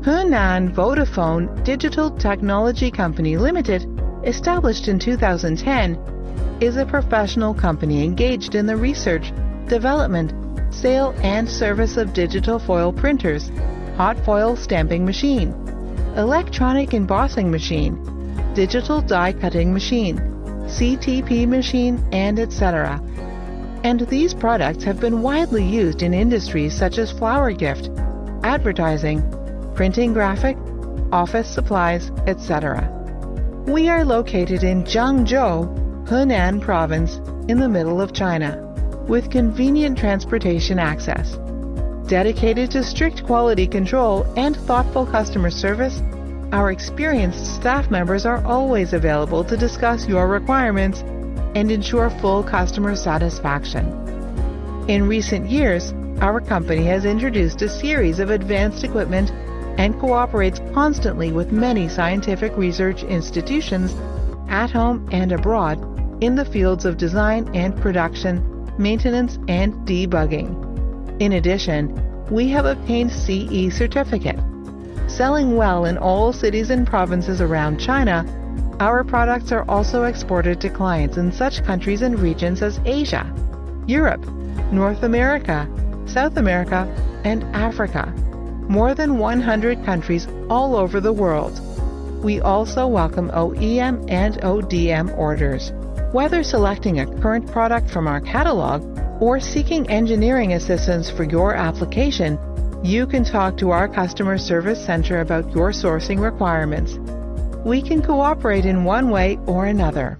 Henan Vodafone Digital Technology Company Limited, established in 2010, is a professional company engaged in the research, development, sale and service of digital foil printers, hot foil stamping machine, electronic embossing machine, digital die cutting machine, CTP machine, and etc. And these products have been widely used in industries such as flower gift, advertising, printing graphic, office supplies, etc. We are located in Zhangzhou, Henan Province, in the middle of China, with convenient transportation access. Dedicated to strict quality control and thoughtful customer service, our experienced staff members are always available to discuss your requirements and ensure full customer satisfaction. In recent years, our company has introduced a series of advanced equipment and cooperates constantly with many scientific research institutions at home and abroad in the fields of design and production, maintenance, and debugging. In addition, we have obtained CE certificate. Selling well in all cities and provinces around China, our products are also exported to clients in such countries and regions as Asia, Europe, North America, South America, and Africa. More than 100 countries all over the world. We also welcome OEM and ODM orders. Whether selecting a current product from our catalog or seeking engineering assistance for your application, you can talk to our customer service center about your sourcing requirements. We can cooperate in one way or another.